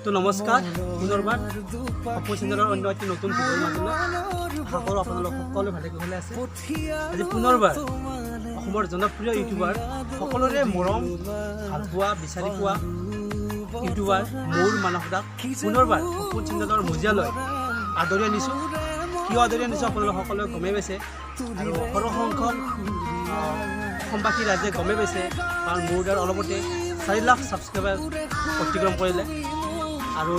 তো নমস্কাৰ পুনৰবাৰ সপোন চেনেলৰ অন্য এটি নতুন ভিডিঅ'ৰ মাজলৈ আশা কৰোঁ আপোনালোক সকলো ভালে কুশলে আছে। আজি পুনৰবাৰ অসমৰ জনপ্ৰিয় ইউটিউবাৰ সকলোৰে মৰম ভালপোৱা বিচাৰি পোৱা ইউটিউবাৰ মোৰ মানস দাক পুনৰবাৰ সপোন চেনেলৰ মজিয়ালৈ আদৰি আনিছোঁ। কিয় আদৰি আনিছোঁ আপোনালোক সকলোৱে গমেই পাইছে আৰু সৰহ সংখ্যক অসমবাসী ৰাইজে গমেই পাইছে, কাৰণ মোৰ দ্বাৰা অলপতে 4 লাখ ছাবস্ক্ৰাইবাৰ অতিক্ৰম কৰিলে আৰু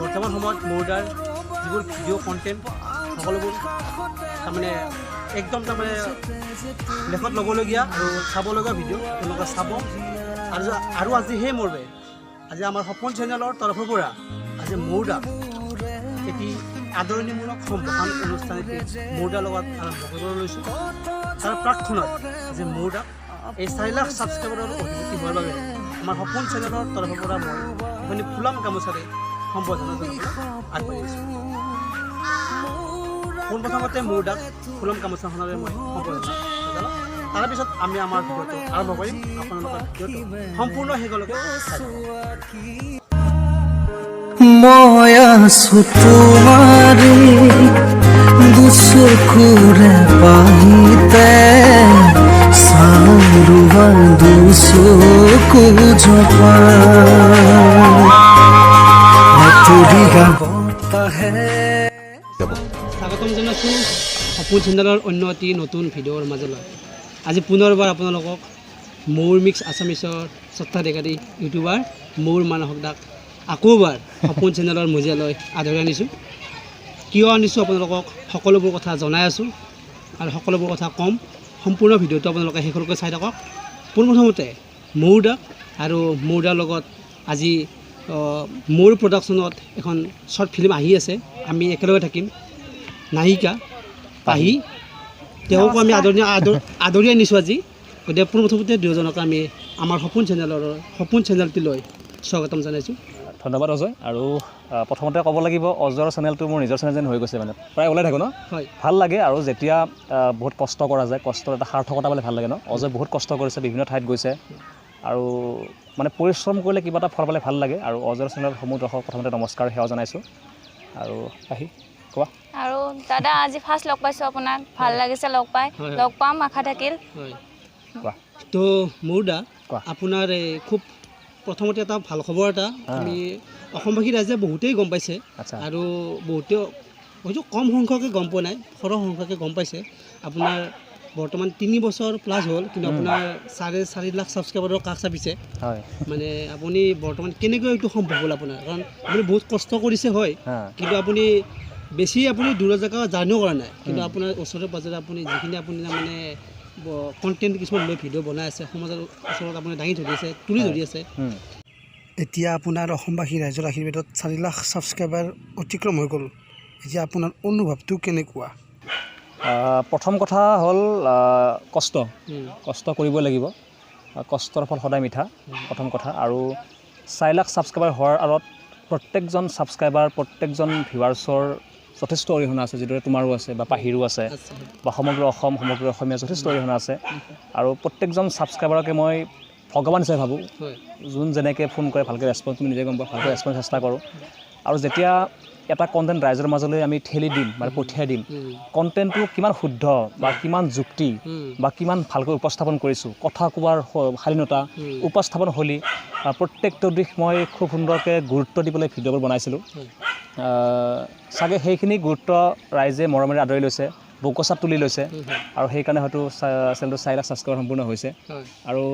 বৰ্তমান সময়ত মোৰ দ্বাৰ যিবোৰ ভিডিঅ' কণ্টেণ্ট সকলোবোৰ তাৰমানে একদম তাৰমানে লেখত ল'বলগীয়া আৰু চাবলগীয়া ভিডিঅ' তেওঁলোকে চাব। আৰু আজি সেই মৰ্মে আজি আমাৰ সপোন চেনেলৰ তৰফৰ পৰা আজি মোৰ দাক এটি আদৰণিমূলক সম্ভাষণ অনুষ্ঠান এটি মোৰ দাৰ লগত আৰম্ভ কৰিবলৈ লৈছোঁ। তাৰ প্ৰাক্ষণত যে মোৰ দাক এই 4 লাখ ছাবস্ক্ৰাইবাৰৰ অধিপতি হোৱাৰ বাবে আমাৰ সপোন চেনেলৰ তৰফৰ পৰা মই এখনি ফুলাম গামোচাৰে সম্বৰ্ধনা জনাবলৈ আগবাঢ়িছোঁ। পোনপ্ৰথমতে মোৰ দাক ফুলাম গামোচাখনেৰে মই সম্বৰ্ধনা জনাম। তাৰপিছত আমি আমাৰ ভিডিঅ'টো আৰম্ভ কৰিম। আপোনালোকৰ ভিডিঅ'টো সম্পূৰ্ণ শেষলৈকে চাই থাকক। মই আছো তোমাৰে দুচকুৰে পাহিতে চাৰুৱা দুচকু জপা স্বাগতম জনাইছোঁ সপোন চেনেলৰ অন্য এটি নতুন ভিডিঅ'ৰ মাজলৈ। আজি পুনৰবাৰ আপোনালোকক মোৰ মিক্স আছামিছৰ স্বত্বাধিকাৰী ইউটিউবাৰ মোৰ মানস দাক আকৌবাৰ সপোন চেনেলৰ মজিয়ালৈ আদৰি আনিছোঁ। কিয় আনিছোঁ আপোনালোকক সকলোবোৰ কথা জনাই আছোঁ আৰু সকলোবোৰ কথা ক'ম। সম্পূৰ্ণ ভিডিঅ'টো আপোনালোকে শেষলৈকে চাই থাকক। পোনপ্ৰথমতে মোৰ দাক আৰু মোৰ দাৰ লগত আজি মোৰ প্ৰডাকশ্যনত এখন শ্বৰ্ট ফিল্ম আহি আছে। আমি একেলগে থাকিম। নায়িকা পাহি তেওঁকো আমি আদৰি আনিছোঁ আজি। গতিকে পোনপ্ৰথমতে দুয়োজনক আমি আমাৰ সপোন চেনেলটিলৈ স্বাগতম জনাইছোঁ। ধন্যবাদ অজয়। আৰু প্ৰথমতে ক'ব লাগিব অজয়ৰ চেনেলটো মোৰ নিজৰ চেনেল যেন হৈ গৈছে, মানে প্ৰায় ওলাই থাকোঁ ন। হয়, ভাল লাগে আৰু যেতিয়া বহুত কষ্ট কৰা যায়, কষ্টৰ এটা সাৰ্থকতা পালে ভাল লাগে ন। অজয় বহুত কষ্ট কৰিছে, বিভিন্ন ঠাইত গৈছে আৰু মানে পৰিশ্ৰম কৰিলে কিবা এটা ফল পালে ভাল লাগে। আৰু অজয়ৰ চেনেলৰ সমূহ দৰ্শক প্ৰথমতে নমস্কাৰ সেৱা জনাইছোঁ। আৰু আহি কোৱা। আৰু দাদা আজি ফাৰ্ষ্ট লগ পাইছোঁ আপোনাক, ভাল লাগিছে লগ পাই। লগ পাম আশা থাকিল। হয়, কোৱা। তো মোৰ দা কোৱা। আপোনাৰ খুব প্ৰথমতে এটা ভাল খবৰ এটা আমি অসমবাসী ৰাইজে বহুতেই গম পাইছে আৰু বহুতেও হয়তো কম সংখ্যকে গম পোৱা নাই, সৰহ সংখ্যকে গম পাইছে। আপোনাৰ বৰ্তমান 3 বছৰ প্লাছ হ'ল, কিন্তু আপোনাৰ 4.5 লাখ ছাবস্ক্ৰাইবাৰৰ কাষ চাপিছে। হয়, মানে আপুনি বৰ্তমান কেনেকৈ এইটো সম্ভৱ হ'ল আপোনাৰ? কাৰণ আপুনি বহুত কষ্ট কৰিছে হয়, কিন্তু আপুনি বেছি দূৰৰ জেগা জাৰ্ণিও কৰা নাই, কিন্তু আপোনাৰ ওচৰে পাঁজৰে আপুনি যিখিনি আপুনি মানে কণ্টেণ্ট কিছুমান লৈ ভিডিঅ' বনাই আছে, সমাজৰ ওচৰত আপুনি দাঙি ধৰি আছে, তুলি ধৰি আছে। এতিয়া আপোনাৰ অসমবাসী ৰাইজৰ আশীৰ্বাদত 4 লাখ ছাবস্ক্ৰাইবাৰ অতিক্ৰম হৈ গ'ল। এতিয়া আপোনাৰ অনুভৱটো কেনেকুৱা? প্ৰথম কথা হ'ল কষ্ট কৰিব লাগিব। কষ্টৰ ফল সদায় মিঠা, প্ৰথম কথা। আৰু 4 লাখ ছাবস্ক্ৰাইবাৰ হোৱাৰ আঁৰত প্ৰত্যেকজন ছাবস্ক্ৰাইবাৰ, প্ৰত্যেকজন ভিউৱাৰ্ছৰ যথেষ্ট অৰিহণা আছে, যিদৰে তোমাৰো আছে বা পাহিৰো আছে বা সমগ্ৰ অসম, সমগ্ৰ অসমীয়া যথেষ্ট অৰিহণা আছে। আৰু প্ৰত্যেকজন ছাবস্ক্ৰাইবাৰকে মই ভগৱান হিচাপে ভাবোঁ। যোন যেনেকৈ ফোন কৰে ভালকৈ ৰেচপঞ্চ, তুমি নিজে গম পোৱা, ভালকৈ ৰেচপঞ্চ চেষ্টা কৰোঁ। আৰু যেতিয়া এটা কণ্টেণ্ট ৰাইজৰ মাজলৈ আমি ঠেলি দিম মানে পঠিয়াই দিম, কণ্টেণ্টটো কিমান শুদ্ধ বা কিমান যুক্তি বা কিমান ভালকৈ উপস্থাপন কৰিছোঁ, কথা কোৱাৰ শালীনতা, উপস্থাপন শৈলী, প্ৰত্যেকটো দিশ মই খুব সুন্দৰকৈ গুৰুত্ব দি পেলাই ভিডিঅ'বোৰ বনাইছিলোঁ। চাগে সেইখিনি গুৰুত্ব ৰাইজে মৰমেৰে আদৰি লৈছে, বুকুচাত তুলি লৈছে, আৰু সেইকাৰণে হয়তো চেনেলটো 4 লাখ ছাবস্ক্ৰাইবাৰ সম্পূৰ্ণ হৈছে। আৰু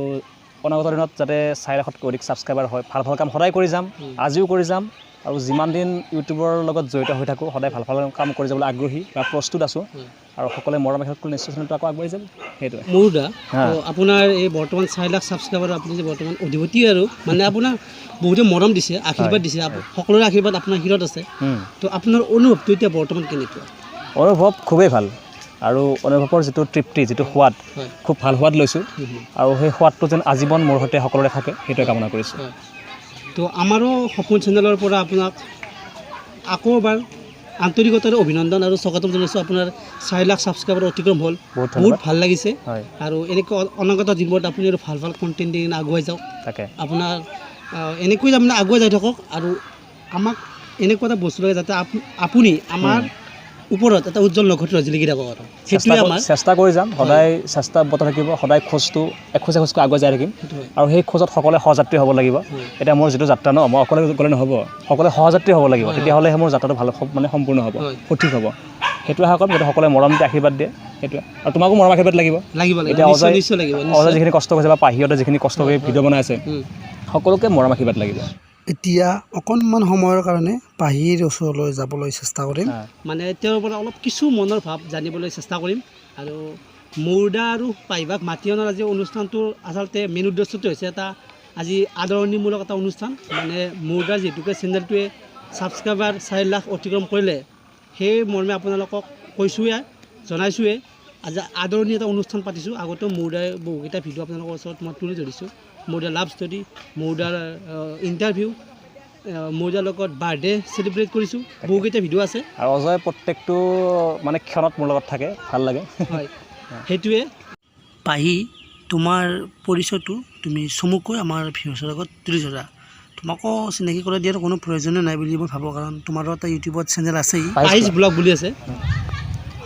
অনাগত দিনত যাতে 4 লাখতকৈ অধিক ছাবস্ক্ৰাইবাৰ হয়, ভাল কাম সদায় কৰি যাম, আজিও কৰি যাম। আৰু যিমান দিন ইউটিউবৰ লগত জড়িত হৈ থাকোঁ, সদায় ভাল কাম কৰি যাবলৈ আগ্ৰহী বা প্ৰস্তুত আছোঁ। আৰু সকলোৱে মৰম আশীৰ্বাদ কৰি নিশ্চয় চেনেলটো আকৌ আগবাঢ়ি যাব। সেইটোৱে মোৰ দা আপোনাৰ এই বৰ্তমান 4 লাখ ছাবস্ক্ৰাইবাৰ আপুনি যে বৰ্তমান অধিপতি, আৰু মানে আপোনাক বহুতে মৰম দিছে, আশীৰ্বাদ দিছে, সকলোৰে আশীৰ্বাদ আপোনাৰ শিৰত আছে। তো আপোনাৰ অনুভৱটো এতিয়া বৰ্তমান কেনেকুৱা? অনুভৱ খুবেই ভাল। আৰু অনুভৱৰ যিটো তৃপ্তি, যিটো সোৱাদ, খুব ভাল সোৱাদ লৈছোঁ। আৰু সেই সোৱাদটো যেন আজীৱন মোৰ সৈতে সকলোৰে থাকে, সেইটোৱে কামনা কৰিছোঁ। তো আমাৰো সপোন চেনেলৰ পৰা আপোনাক আকৌ এবাৰ আন্তৰিকতাৰে অভিনন্দন আৰু স্বাগতম জনাইছোঁ। আপোনাৰ 4 লাখ ছাবস্ক্ৰাইবাৰ অতিক্ৰম হ'ল, বহুত ভাল লাগিছে। আৰু এনেকৈ অনাগত দিনবোৰত আপুনি আৰু ভাল কণ্টেণ্ট দি আগুৱাই যাওক। তাকে আপোনাৰ এনেকৈ তাৰমানে আগুৱাই যাই থাকক আৰু আমাক এনেকুৱা এটা বস্তু লাগে যাতে আপুনি আমাৰ ওপৰত এটা উজ্জ্বল নক্ষত্ৰ জিলিকি থাকক আৰু সেইটোৱে আমাৰ চেষ্টা কৰি যাম সদায় চেষ্টা অব্যাহত থাকিব সদায় খোজটো এখোজ এখোজকৈ আগুৱাই যাই থাকিম আৰু সেই খোজত সকলোৱে সহযাত্ৰী হ'ব লাগিব এতিয়া মোৰ যিটো যাত্ৰা ন মই অকলে গ'লে নহ'ব সকলোৱে সহযাত্ৰী হ'ব লাগিব তেতিয়াহ'লে মোৰ যাত্ৰাটো ভাল মানে সম্পূৰ্ণ হ'ব সঠিক হ'ব সেইটোৱে আশা কৰিম যাতে সকলোৱে মৰম দি আশীৰ্বাদ দিয়ে সেইটোৱে আৰু তোমাকো মৰম আশীৰ্বাদ লাগিব এতিয়া অজয় যিখিনি কষ্ট কৰিছে বা পাহিহঁতে যিখিনি কষ্ট কৰি ভিডিঅ' বনাই আছে সকলোকে মৰম আশীৰ্বাদ লাগিব এতিয়া অকণমান সময়ৰ কাৰণে পাহিৰ ওচৰলৈ যাবলৈ চেষ্টা কৰিম মানে তেওঁৰ পৰা অলপ কিছু মনৰ ভাৱ জানিবলৈ চেষ্টা কৰিম আৰু মৌৰ্দা আৰু পাহিবাক মাতি অনাৰ আজি অনুষ্ঠানটোৰ আচলতে মেইন উদ্দেশ্যটো হৈছে এটা আজি আদৰণিমূলক এটা অনুষ্ঠান মানে মৌৰ্দাৰ যিহেতুকে চেনেলটোৱে ছাবস্ক্ৰাইবাৰ 4 লাখ অতিক্ৰম কৰিলে সেই মৰ্মে আপোনালোকক কৈছোঁৱে জনাইছোঁৱে আজি আদৰণি এটা অনুষ্ঠান পাতিছোঁ আগতেও মৌৰ্দাৰ বহুকেইটা ভিডিঅ' আপোনালোকৰ ওচৰত মই তুলি ধৰিছোঁ মৌৰ্দাৰ লাভ ষ্টৰী মৌৰ্দাৰ ইণ্টাৰভিউ মৌৰ্দাৰ লগত বাৰ্থডে চেলিব্ৰেট কৰিছোঁ বহুকেইটা ভিডিঅ' আছে আৰু অজয় প্ৰত্যেকটো মানে ক্ষণত মোৰ লগত থাকে ভাল লাগে হয় সেইটোৱে পাহি তোমাৰ পৰিচয়টো তুমি চমুকৈ আমাৰ ভিউচৰ আগত তুলি ধৰা তোমাকো চিনাকি কৰা দিয়াৰ কোনো প্ৰয়োজনে নাই বুলি মই ভাবোঁ কাৰণ তোমাৰো এটা ইউটিউবত চেনেল আছেই পাহিজ ব্লগ বুলি আছে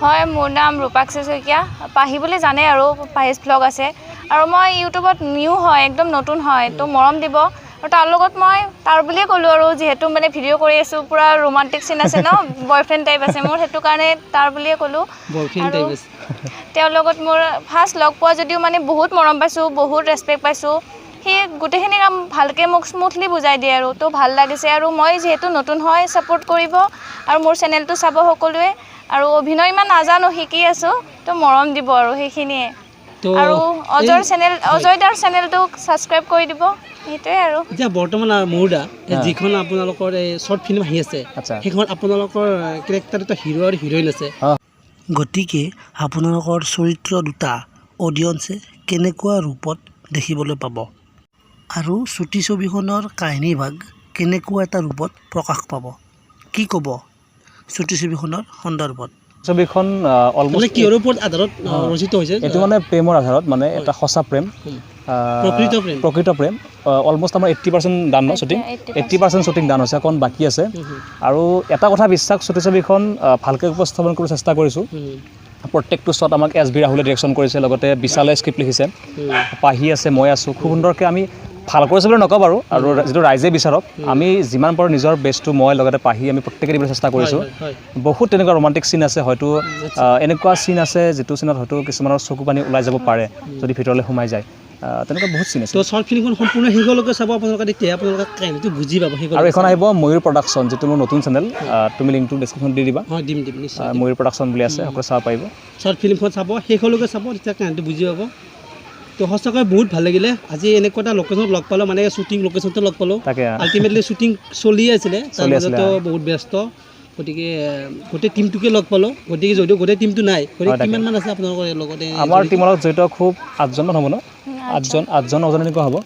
হয় মোৰ নাম ৰূপাক্ষী শইকীয়া পাহি বুলি জানে আৰু পাহিজ ব্লগ আছে আৰু মই ইউটিউবত নিউ হয় একদম নতুন হয় তো মৰম দিব আৰু তাৰ লগত মই তাৰ বুলিয়ে ক'লোঁ আৰু যিহেতু মানে ভিডিঅ' কৰি আছোঁ পূৰা ৰোমাণ্টিক চিন আছে ন বয়ফ্ৰেণ্ড টাইপ আছে মোৰ সেইটো কাৰণে তাৰ বুলিয়ে ক'লোঁ আৰু তেওঁৰ লগত মোৰ ফাৰ্ষ্ট লগ পোৱা যদিও মানে বহুত মৰম পাইছোঁ বহুত ৰেচপেক্ট পাইছোঁ সি গোটেইখিনি কাম ভালকৈ মোক স্মুথলি বুজাই দিয়ে আৰু তো ভাল লাগিছে আৰু মই যিহেতু নতুন হয় ছাপোৰ্ট কৰিব আৰু মোৰ চেনেলটো চাব সকলোৱে আৰু অভিনয় ইমান নাজানো শিকি আছোঁ তো মৰম দিব আৰু সেইখিনিয়ে আৰু অজয়দাৰ চেনেলটো ছাবস্ক্ৰাইব কৰি দিব সেইটোৱে আৰু এতিয়া বৰ্তমান মৌৰ্দা যিখন আপোনালোকৰ এই শ্বৰ্ট ফিল্ম আহি আছে সেইখনত আপোনালোকৰ কেৰেক্টাৰ এটা হিৰো আৰু হিৰইন আছে গতিকে আপোনালোকৰ চৰিত্ৰ দুটা অডিয়েঞ্চে কেনেকুৱা ৰূপত দেখিবলৈ পাব আৰু চুটি ছবিখনৰ কাহিনীভাগ কেনেকুৱা এটা ৰূপত প্ৰকাশ পাব কি ক'ব চুটি ছবিখনৰ সন্দৰ্ভত ছবিখন অলমষ্ট কিহৰ ওপৰত আধাৰত ৰচিত হৈছে এইটো মানে প্ৰেমৰ আধাৰত মানে এটা সঁচা প্ৰেম প্ৰকৃত প্ৰেম অলমষ্ট আমাৰ 80% ডান ন শ্বুটিং 80% শ্বুটিং ডান হৈছে অকণ বাকী আছে আৰু এটা কথা বিশ্বাস চুটি ছবিখন ভালকৈ উপস্থাপন কৰিবলৈ চেষ্টা কৰিছোঁ প্ৰত্যেকটো শ্বট আমাক SB ৰাহুলে ডিৰেকশ্যন কৰিছে লগতে বিশালে স্ক্ৰিপ্ট লিখিছে পাহি আছে মই আছোঁ খুব সুন্দৰকৈ আমি ভাল কৰিছোঁ বুলি নকওঁ বাৰু আৰু যিটো ৰাইজে বিচাৰক আমি যিমান পাৰোঁ নিজৰ বেষ্টটো মই লগতে পাহি আমি প্ৰত্যেকে দিবলৈ চেষ্টা কৰিছোঁ বহুত তেনেকুৱা ৰোমাণ্টিক চিন আছে হয়তো এনেকুৱা চিন আছে যিটো চিনত হয়তো কিছুমানৰ চকু পানী ওলাই যাব পাৰে যদি ভিতৰলৈ সোমাই যায় তেনেকুৱা বহুত চিন আছে তো শ্বৰ্ট ফিল্মখন সম্পূৰ্ণ শেষলৈকে চাব আপোনালোকে তেতিয়া আপোনালোকে কাহিনীটো বুজি পাব আৰু এখন আহিব ময়ূৰ প্ৰডাকশ্যন যিটো মোৰ নতুন চেনেল তুমি লিংকটো ডেছক্ৰিপশ্যন দি দিবা হয় দিম নিশ্চয় ময়ূৰ প্ৰডাকশ্যন বুলি আছে সকলোৱে চাব পাৰিব শ্বৰ্ট ফিল্মখন চাব শেষলৈকে চাব তেতিয়া কাহিনীটো বুজি পাব তো সঁচাকৈ বহুত ভাল লাগিলে আজি এনেকুৱা এটা লোকেশ্যনত লগ পালোঁ মানে শ্বুটিং লোকেশ্যনটো লগ পালোঁ তাকে আল্টিমেটলি শ্বুটিং চলি আছিলে তাৰ মাজতো বহুত ব্যস্ত গতিকে গোটেই টিমটোকে লগ পালোঁ গতিকে যদিও গোটেই টিমটো নাই গতিকে কিমানমান আছে আপোনালোকৰ লগতে আমাৰ টিমৰ লগত জড়িত খুব 8জনমান হ'ব ন 8জন এনেকুৱা হ'ব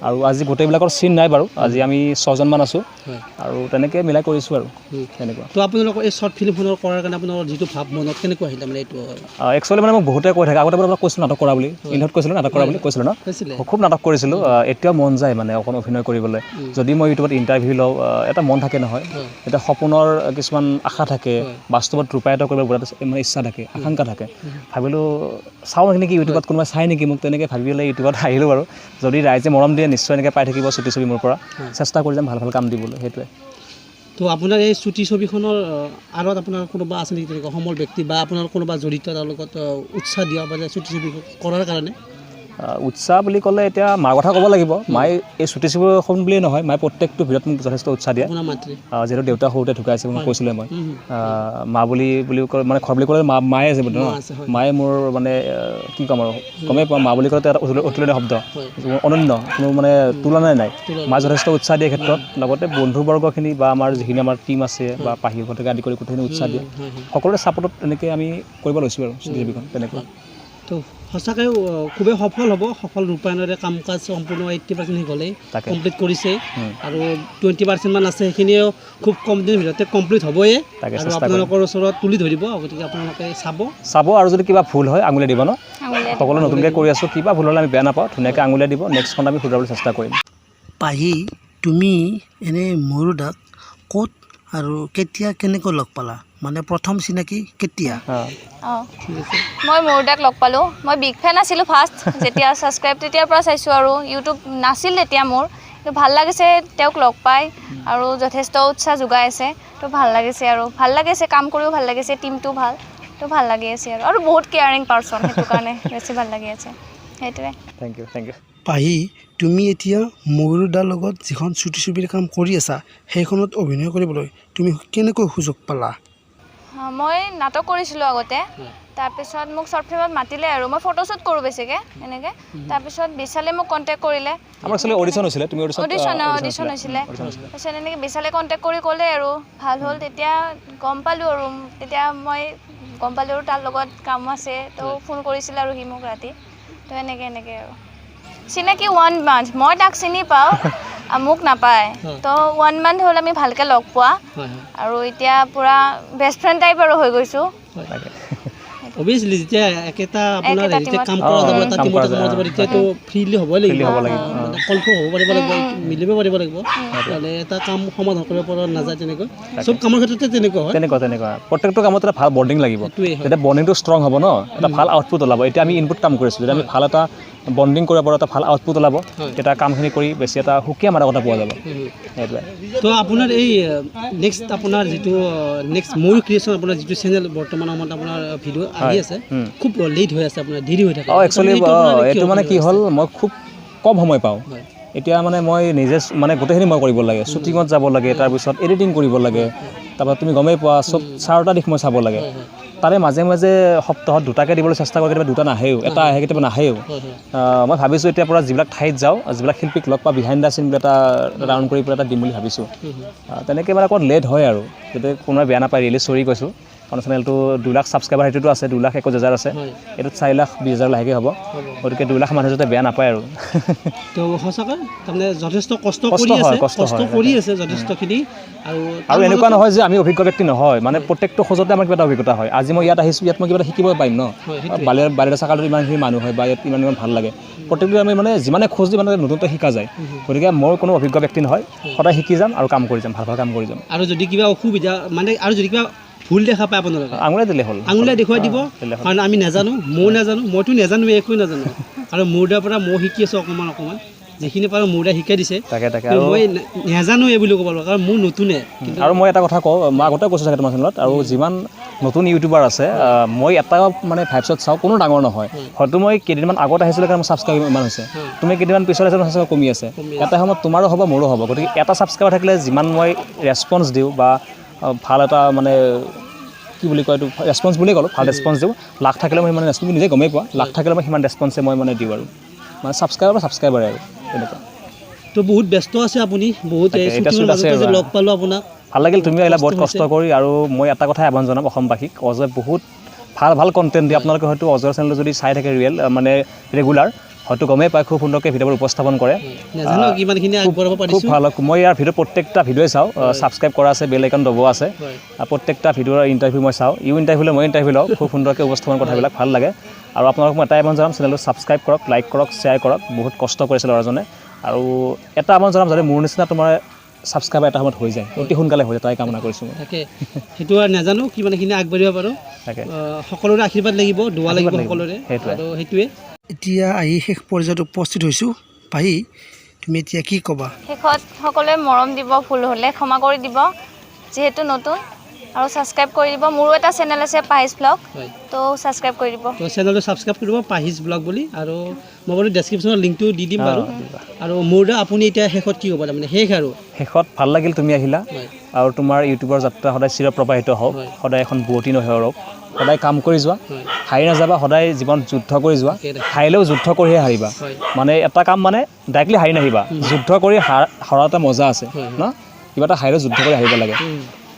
আৰু আজি গোটেইবিলাকৰ চিন নাই বাৰু আজি আমি 6জনমান আছোঁ আৰু তেনেকৈ মিলাই কৰিছোঁ আৰু তেনেকুৱা তো আপোনালোকৰ এই শ্বৰ্ট ফিল্মখনৰ কৰাৰ কাৰণে আপোনালোকৰ যিটো ভাৱ মনত কেনেকুৱা আহিলে মানে এইটো একচুৱেলি মানে মোক বহুতে কৈ থাকে আগতে আপোনাক কৈছিলোঁ নাটক কৰা বুলি ইণ্ডিয়াত কৈছিলোঁ নাটক কৰা বুলি কৈছিলোঁ ন খুব নাটক কৰিছিলোঁ এতিয়াও মন যায় মানে অকণ অভিনয় কৰিবলৈ যদি মই ইউটিউবত ইণ্টাৰভিউ লওঁ এটা মন থাকে নহয় এতিয়া সপোনৰ কিছুমান আশা থাকে বাস্তৱত ৰূপায়িত কৰিবলৈ মানে ইচ্ছা থাকে আকাংক্ষা থাকে ভাবিলোঁ চাওঁ নেকি ইউটিউবত কোনোবাই চাই নেকি মোক তেনেকৈ ভাবি পেলাই ইউটিউবত আহিলোঁ বাৰু যদি ৰাইজে মৰম দিয়ে নিশ্চয় এনেকৈ পাই থাকিব চুটি ছবি মোৰ পৰা চেষ্টা কৰি যাম ভাল ভাল কাম দিবলৈ সেইটোৱে তো আপোনাৰ এই চুটি ছবিখনৰ আঁৰত আপোনাৰ কোনোবা আছে নেকি তেনেকুৱা সমল ব্যক্তি বা আপোনাৰ কোনোবা জড়িত তাৰ লগত উৎসাহ দিয়া বা চুটি ছবি কৰাৰ কাৰণে উৎসাহ বুলি ক'লে এতিয়া মাৰ কথা ক'ব লাগিব মায়ে এই চুটি ছবিখন বুলিয়ে নহয় মায়ে প্ৰত্যেকটো ভিডিঅ'ত মোক যথেষ্ট উৎসাহ দিয়ে যিহেতু দেউতা সৰুতে ঢুকাইছে মই কৈছিলোঁ মই মা বুলি ক'লে মানে ঘৰ বুলি ক'লে মায়ে আছে ন মায়ে মোৰ মানে কি ক'ম আৰু গমেই পাওঁ মা বুলি ক'লে এটা অতুলনীয় শব্দ অনন্য কোনো মানে তুলনাই নাই মায়ে যথেষ্ট উৎসাহ দিয়ে ক্ষেত্ৰত লগতে বন্ধুবৰ্গখিনি বা আমাৰ যিখিনি আমাৰ টীম আছে বা পাহিৰ ঘৰকে আদি কৰি গোটেইখিনি উৎসাহ দিয়ে সকলোৰে ছাপোৰ্টত এনেকৈ আমি কৰিব লৈছোঁ আৰু চুটি ছবিখন তেনেকুৱা তো সঁচাকৈ খুবেই সফল হ'ব সফল ৰূপায়ণৰে কাম কাজ সম্পূৰ্ণ 80% শেষ হ'লেই কমপ্লিট কৰিছে আৰু 20% আছে সেইখিনিও খুব কম দিনৰ ভিতৰতে কমপ্লিট হ'বই আৰু আপোনালোকৰ ওচৰত তুলি ধৰিব গতিকে আপোনালোকে চাব আৰু যদি কিবা ভুল হয় আঙুলিয়াই দিব ন সকলো নতুনকৈ কৰি আছোঁ কিবা ভুল হ'লে আমি বেয়া নাপাওঁ ধুনীয়াকৈ আঙুলিয়াই দিব নেক্সটখন আমি শুধৰাবলৈ চেষ্টা কৰিম পাহি তুমি এনেই ময়ূৰদাক ক'ত আৰু কেতিয়া কেনেকৈ লগ পালা মানে প্ৰথম চিনাকি কেতিয়া অঁ মই মুৰুদাক লগ পালোঁ মই বিগ ফেন আছিলোঁ ফাৰ্ষ্ট যেতিয়া ছাবস্ক্ৰাইব তেতিয়াৰ পৰা চাইছোঁ আৰু ইউটিউব নাছিল তেতিয়া মোৰ তো ভাল লাগিছে তেওঁক লগ পাই আৰু যথেষ্ট উৎসাহ যোগাই আছে তো ভাল লাগিছে আৰু ভাল লাগিছে কাম কৰিও ভাল লাগিছে টিমটো ভাল তো ভাল লাগি আছে আৰু বহুত কেয়াৰিং পাৰ্চন সেইটো কাৰণে বেছি ভাল লাগি আছে সেইটোৱে থেংক ইউ পাহি তুমি এতিয়া মুৰুদাৰ লগত যিখন চুটি ছবিৰ কাম কৰি আছা সেইখনত অভিনয় কৰিবলৈ তুমি কেনেকৈ সুযোগ পালা মই নাটক কৰিছিলোঁ আগতে তাৰপিছত মোক শ্বৰ্ট ফিল্মত মাতিলে আৰু মই ফটোশ্বুট কৰোঁ বেছিকৈ এনেকৈ তাৰপিছত বিশালে মোক কণ্টেক্ট কৰিলে আমাৰ একচুৱেলি অডিশ্যন হৈছিলে তুমি অডিশ্যন হৈছিলে তাৰপিছত এনেকৈ বিশালে কণ্টেক্ট কৰি ক'লে আৰু ভাল হ'ল তেতিয়া গম পালোঁ আৰু তেতিয়া মই গম পালোঁ আৰু তাৰ লগত কাম আছে তো ফোন কৰিছিলে আৰু সি মোক ৰাতি তো এনেকৈ আৰু চিনাকি 1 মান্থ মই তাক চিনি পাওঁ মোক নাপায় তো 1 মান্থ হ'ল আমি ভালকৈ লগ পোৱা আৰু এতিয়া পূৰা বেষ্ট ফ্ৰেণ্ড টাইপ আৰু হৈ গৈছোঁ অবভিয়াছলি যেতিয়া একেটা আপোনাৰ যেতিয়া কাম কৰা যাব এটা টিমত কাম যাব তেতিয়াতো ফ্ৰীলি হ'বই লাগিব কলফ হ'ব পাৰিব লাগিব মিলিব পাৰিব লাগিব মানে এটা কাম সমাধান কৰিব পৰা নাযায় তেনেকৈ চব কামৰ ক্ষেত্ৰতে তেনেকুৱা প্ৰত্যেকটো কামত এটা ভাল বণ্ডিং লাগিব তেতিয়া বণ্ডিংটো ষ্ট্ৰং হ'ব ন এটা ভাল আউটপুট ওলাব এতিয়া আমি ইনপুট কাম কৰিছোঁ যেতিয়া আমি ভাল এটা বণ্ডিং কৰিব পাৰোঁ এটা ভাল আউটপুট ওলাব তেতিয়া কামখিনি কৰি বেছি এটা সুকীয়া মাদকতা পোৱা যাব সেইটোৱে তো আপোনাৰ এই নেক্সট আপোনাৰ যিটো নেক্সট ময়ূৰ ক্ৰিয়েশ্যন আপোনাৰ যিটো চেনেল বৰ্তমান সময়ত আপোনাৰ ভিডিঅ' আহি আছে খুব লেট হৈ আছে আপোনাৰ দেৰি হৈ থাকে একচুৱেলি এইটো মানে কি হ'ল মই খুব কম সময় পাওঁ এতিয়া মানে মই নিজে মানে গোটেইখিনি মই কৰিব লাগে শ্বুটিঙত যাব লাগে তাৰপিছত এডিটিং কৰিব লাগে তাৰপৰা তুমি গমেই পোৱা চব 4টা দিশ মই চাব লাগে তাৰে মাজে মাজে সপ্তাহত 2টাকৈ দিবলৈ চেষ্টা কৰোঁ কেতিয়াবা 2টা নাহেও এটা আহে কেতিয়াবা নাহেও মই ভাবিছোঁ এতিয়াৰ পৰা যিবিলাক ঠাইত যাওঁ যিবিলাক শিল্পীক লগ পাওঁ বিহাইণ্ড দ্য চিন বুলি এটা ৰাউণ্ড কৰি পেলাই এটা দিম বুলি ভাবিছোঁ তেনেকৈ মানে অকণ লেট হয় আৰু যাতে কোনোবাই বেয়া নাপায় ৰিয়েলি চৰি কৈছোঁ কাৰণ চেনেলটো 2 লাখ ছাবস্ক্ৰাইবাৰ সেইটোতো আছে 2,21,000 আছে এইটোত 4,20,000 লাহেকৈ হ'ব গতিকে 2 লাখ মানুহ যাতে বেয়া নাপায় আৰু তো সঁচাকৈ তাৰমানে যথেষ্ট কষ্ট কৰি আছে যথেষ্টখিনি আৰু এনেকুৱা নহয় যে আমি অভিজ্ঞ ব্যক্তি নহয় মানে প্ৰত্যেকটো খোজতে আমাৰ কিবা এটা অভিজ্ঞতা হয় আজি মই ইয়াত আহিছোঁ ইয়াত মই কিবা এটা শিকিব পাৰিম ন বালিৰা চাকালত ইমানখিনি মানুহ হয় বা ইয়াত ইমান ভাল লাগে প্ৰত্যেকটো আমি মানে যিমানে খোজ দি মানে নতুনকৈ শিকা যায় গতিকে মই কোনো অভিজ্ঞ ব্যক্তি নহয় সদায় শিকি যাম আৰু কাম কৰি যাম ভাল কাম কৰি যাম আৰু যদি কিবা অসুবিধা মানে আৰু যদি কিবা ভুল দেখা পায় আপোনালোকে আঙুলিয়াই দিলে হ'ল আঙুলিয়াই দেখুৱাই দিব কাৰণ আমি নাজানো মইতো নাজানো একোৱে নাজানো আৰু মুৰুদাৰ পৰা মই শিকি আছোঁ অকণমান যিখিনি পাৰোঁ মুৰুদাই শিকাই দিছে তাকে মই নাজানোৱে বুলি ক'ব লাগিব কাৰণ মোৰ নতুনে আৰু মই এটা কথা কওঁ মই আগতে কৈছোঁ চাগে তোমাৰ চেনেলত আৰু যিমান নতুন ইউটিউবাৰ আছে মই এটা মানে ভাইবছত চাওঁ কোনো ডাঙৰ নহয় হয়তো মই কেইদিনমান আগত আহিছিলোঁ কাৰণ মোৰ ছাবস্ক্ৰাইব ইমান হৈছে তুমি কেইদিনমান পিছত আহিছে ছাবস্ক্ৰাইব কমি আছে এটা সময়ত তোমাৰো হ'ব মোৰো হ'ব গতিকে এটা ছাবস্ক্ৰাইবাৰ থাকিলে যিমান মই ৰেছপন্স দিওঁ বা ভাল এটা মানে কি বুলি কয় এইটো ৰেছপন্স বুলিয়ে ক'লোঁ ভাল ৰেছপন্স দিওঁ লাখ থাকিলে মই সিমান তুমি নিজে গমেই পোৱা লাখ থাকিলে মই সিমান ৰেছপন্সে মই মানে দিওঁ আৰু মানে ছাবস্ক্ৰাইবাৰে আৰু তেনেকুৱা তো বহুত ব্যস্ত আছে আপুনি বহুত লগ পালোঁ আপোনাক ভাল লাগিল তুমি আহিলা বহুত কষ্ট কৰি আৰু মই এটা কথাই আহ্বান জনাম অসমবাসীক অজয় বহুত ভাল কণ্টেণ্ট দিয়ে আপোনালোকে হয়তো অজয়ৰ চেনেলটো যদি চাই থাকে মানে ৰেগুলাৰ হয়তো গমেই পায় খুব সুন্দৰকৈ ভিডিঅ'বোৰ উপস্থাপন কৰে খুব ভাল মই ইয়াৰ ভিডিঅ' প্ৰত্যেকটা ভিডিঅ'ই চাওঁ ছাবস্ক্ৰাইব কৰা আছে বেল আইকন দবোৱা আছে প্ৰত্যেকটা ভিডিঅ'ৰ ইণ্টাৰভিউ মই চাওঁ ইণ্টাৰভিউ লওঁ মই ইণ্টাৰভিউ লওঁ খুব সুন্দৰকৈ উপস্থাপন কথাবিলাক ভাল লাগে আৰু আপোনালোকক মই এটা আহ্বান জনাম চেনেলটো ছাবস্ক্ৰাইব কৰক লাইক কৰক শ্বেয়াৰ কৰক বহুত কষ্ট কৰিছে ল'ৰাজনে আৰু এটা আহ্বান জনাম যাতে মোৰ নিচিনা তোমাৰ ছাবস্ক্ৰাইবাৰ এটা সময়ত হৈ যায় অতি সোনকালে হৈ যায় তাই কামনা কৰিছোঁ মই তাকে সেইটো আৰু নাজানো কিমানখিনি আগবাঢ়িব পাৰোঁ তাকে সকলোৰে আশীৰ্বাদ লাগিব দোৱা লাগিব সকলোৰে সেইটোৱে এতিয়া আহি শেষ পৰ্যায়ত উপস্থিত হৈছোঁ পাহি তুমি এতিয়া কি ক'বা শেষত সকলোৱে মৰম দিব ভুল হ'লে ক্ষমা কৰি দিব যিহেতু নতুন আৰু ছাবস্ক্ৰাইব কৰি দিব মোৰো এটা চেনেল আছে পাহিজ ব্লগ তো ছাবস্ক্ৰাইব কৰি দিব তো চেনেলটো ছাবস্ক্ৰাইব কৰিব পাহিজ ব্লগ বুলি আৰু মই বাৰু ডেছক্ৰিপশ্যনত লিংকটো দি দিম বাৰু আৰু মুৰুদা আপুনি এতিয়া শেষত কি ক'ব তাৰমানে শেষত ভাল লাগিল তুমি আহিলা আৰু তোমাৰ ইউটিউবৰ যাত্ৰা সদায় চিৰপ্ৰবাহিত হওক সদায় এখন বুৱতী নহওক সদায় কাম কৰি যোৱা হাৰি নাযাবা সদায় জীৱন যুদ্ধ কৰি যোৱা হাৰিলেও যুদ্ধ কৰিহে হাৰিবা মানে এটা কাম মানে ডাইৰেক্টলি হাৰি নাহিবা যুদ্ধ কৰি হৰা এটা মজা আছে ন কিবা এটা হাৰিলেও যুদ্ধ কৰি হাৰিব লাগে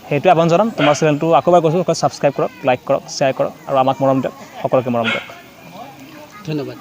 সেইটোৱে আহ্বান জনাম তোমাৰ চেনেলটো আকৌ এবাৰ কৈছোঁ ছাবস্ক্ৰাইব কৰক লাইক কৰক শ্বেয়াৰ কৰক আৰু আমাক মৰম দিয়ক সকলোকে মৰম দিয়ক ধন্যবাদ